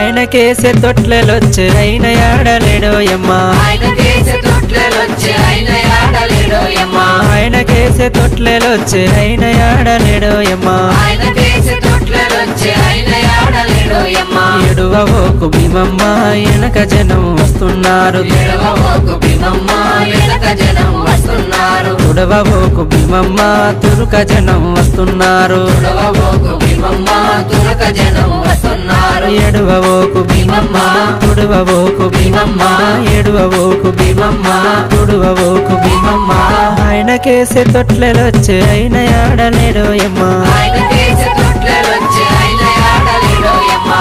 ఆయనకేసే తొట్లెలొచ్చే అయిన ఆడలేడోయమ్మా ఆయనకేసే తొట్లెలొచ్చే అయిన ఆడలేడోయమ్మా ఆయనకేసే తొట్లెలొచ్చే అయిన ఆడలేడోయమ్మా ఆయనకేసే తొట్లెలొచ్చే అయిన ఆడలేడోయమ్మా ఎడువవోకు భీమమ్మ వెనక జనం వస్తున్నారు ఎడవబోకు భీమమ్మ వెనక జనం వస్తున్నారు తుడవవోకు భీమమ్మ తురుక జనం వస్తున్నారు ఎడవబోకు భీమమ్మ తురక జనం వస్తున్నారు ఎడువవోకు భీమమ్మ తుడవవోకు భీమమ్మ ఎడువవోకు భీమమ్మ తుడవవోకు భీమమ్మ ఆయనకేసే తొట్లెలొచ్చే అయిన ఆడలేడోయమ్మా ఆయనకేసే తొట్లెలొచ్చే అయిన ఆడలేడోయమ్మా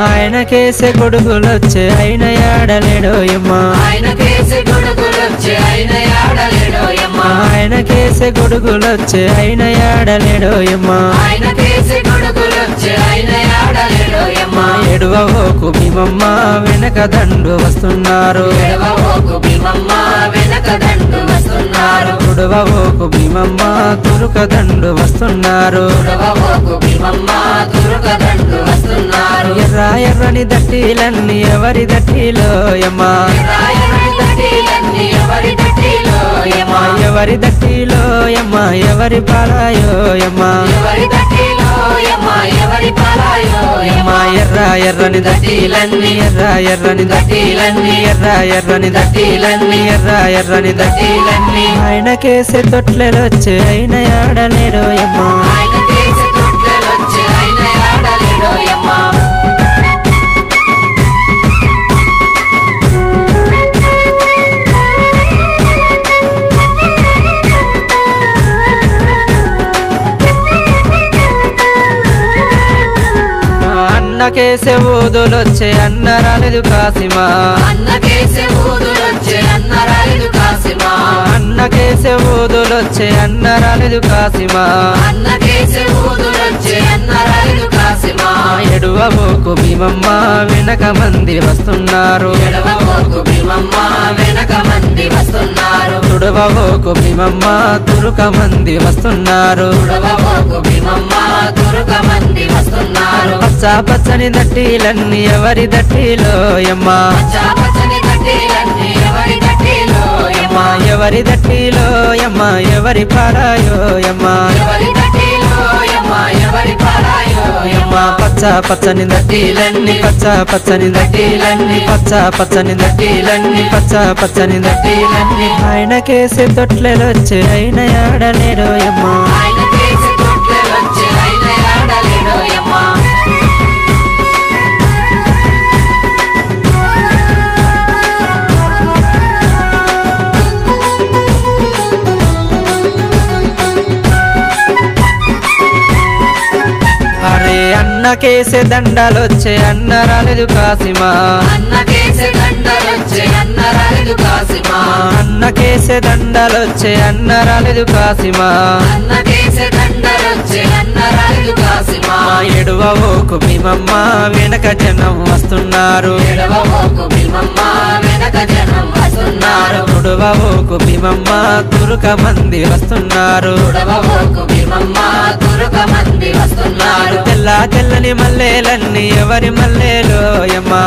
ఆయనకేసే గొడుగులొచ్చే అయిన ఆడలేడోయమ్మా ఆయనకేసే గొడుగులొచ్చే అయిన ఆడలేడోయమ్మా ఆయనకేసే గొడుగులొచ్చే అయిన ఆడలేడోయమ్మా ఆయనకేసే గొడుగులొచ్చే అయిన ఆడలేడోయమ్మా ఎడువవోకు భీమమ్మ వెనక దండు వస్తున్నారు ఎడవబోకు భీమమ్మ వెనక దండు వస్తున్నారు తుడవవోకు భీమమ్మ తురుక దండు వస్తున్నారు ఎడవబోకు భీమమ్మ తురక దండు వస్తున్నారు ఎర్ర ఎర్రని దట్టిలన్నీ ఎవరి దట్టిలోయమ్మా రాయని దట్టిలన్నీ ఎవరి దట్టిలోయమ్మా ఎవరి దట్టిలోయమ్మా ఎవరి పాలాయోయమ్మా ఎవరి దట్టిలోయమ్మా ఎవరి పాలాయోయమ్మా ఎర్ర ఎర్రని దట్టిలన్నీ ఎర్ర ఎర్రని దట్టిలన్నీ ఎర్ర ఎర్రని దట్టిలన్నీ ఎర్ర ఎర్రని దట్టిలన్నీ ఆయనకేసే తొట్లెలొచ్చే అయిన ఆడలేడోయమ్మా ఆయనకేసే తొట్లెలొచ్చే అయిన ఆడలేడోయమ్మా అన్నకేసే ఊదులొచ్చే అన్న రాలేదు కాసిమా అన్నకేసే ఊదులొచ్చే అన్న రాలేదు కాసిమా అన్నకేసే ఊదులొచ్చే అన్న రాలేదు కాసిమా అన్నకేసే ఊదులొచ్చే అన్న రాలేదు కాసిమా ఎడువబోకు భీమమ్మ వెనక మంది వస్తున్నారు ఎడవబోకు భీమమ్మ వెనక మంది వస్తున్నారు తుడవబోకు భీమమ్మ తురుక మంది వస్తున్నారు ఎడవబోకు భీమమ్మ తురక మంది వస్తున్నారు పచ్చ పచ్చని దట్టిలన్నీ ఎవరి దట్టిలోయమ్మా పచ్చని దట్టిలన్నీ ఎవరి దట్టిలోయమ్మా ఎవరి దట్టిలోయమ్మా ఎవరి పారాయోయమ్మా ఎవరి దట్టిలోయమ్మా ఎవరి పారాయోయమ్మా పచ్చ పచ్చని దట్టిలన్నీ పచ్చ పచ్చని దట్టిలన్నీ పచ్చ పచ్చని దట్టిలన్నీ పచ్చ పచ్చని దట్టిలన్నీ ఆయనకేసే తొట్లెలొచ్చే అయిన ఆడలేడోయమ్మా ఆయనకేసే తొట్లెలొచ్చే అయిన ఆడలేడోయమ్మా అరే అన్నకేసే దండాలొచ్చే అన్న రాలేదు కాసిమా అన్నకేసే దండలొచ్చే అన్న రాలేదు కాసిమా అన్నకేసే దండాలొచ్చే అన్న రాలేదు కాసిమా అన్నకేసే దండలొచ్చే అన్న రాలేదు కాసిమా ఎడువవోకు భీమమ్మ వెనక జనం వస్తున్నారు ఎడవబోకు భీమమ్మ వెనక జనం వస్తున్నారు తుడవవోకు భీమమ్మ తురుక మంది వస్తున్నారు ఎడవబోకు భీమమ్మ తురక మంది వస్తున్నారు తెల్ల తెల్లని మల్లెలన్నీ ఎవరి మల్లెలోయమ్మా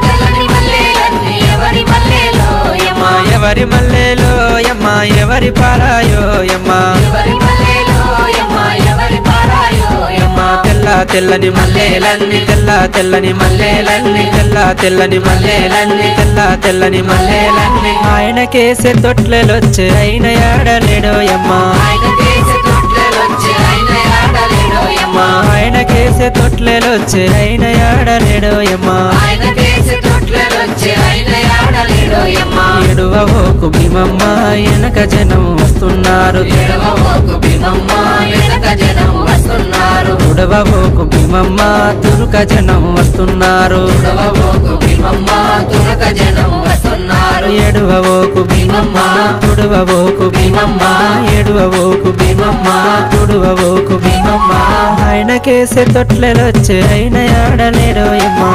తెల్లని మల్లెలన్నీ ఎవరి మల్లెలోయమ్మా ఎవరి మల్లెలోయమ్మా ఎవరి పారాయోయమ్మా ఎవరి మల్లెలోయమ్మా ఎవరి పారాయోయమ్మా తెల్ల తెల్లని మల్లెలన్నీ తెల్ల తెల్లని మల్లెలన్నీ తెల్ల తెల్లని మల్లెలన్నీ తెల్ల తెల్లని మల్లెలన్నీ ఆయనకేసే తొట్లెలొచ్చే అయిన ఆడలేడోయమ్మా ఆయనకేసే తొట్లెలొచ్చే అయిన ఆడలేడోయమ్మా ఆయనకేసే తొట్లెలొచ్చే అయిన ఆడలేడోయమ్మా ఆయనకేసే తొట్లెలొచ్చే అయిన ఆడలేడోయమ్మా ఎడువవోకు భీమమ్మ వెనక జనం వస్తున్నారు ఎడవబోకు భీమమ్మ వెనక జనం వస్తున్నారు తుడవబోకు భీమమ్మ తురుక జనం వస్తున్నారు ఎడవబోకు భీమమ్మ తురక జనం వస్తున్నారు ఎడువవోకు భీమమ్మ తుడవబోకు భీమమ్మ ఎడువవోకు భీమమ్మ ఆయనకేసే తొట్లెలొచ్చే అయిన ఆడలేడో యమ్మా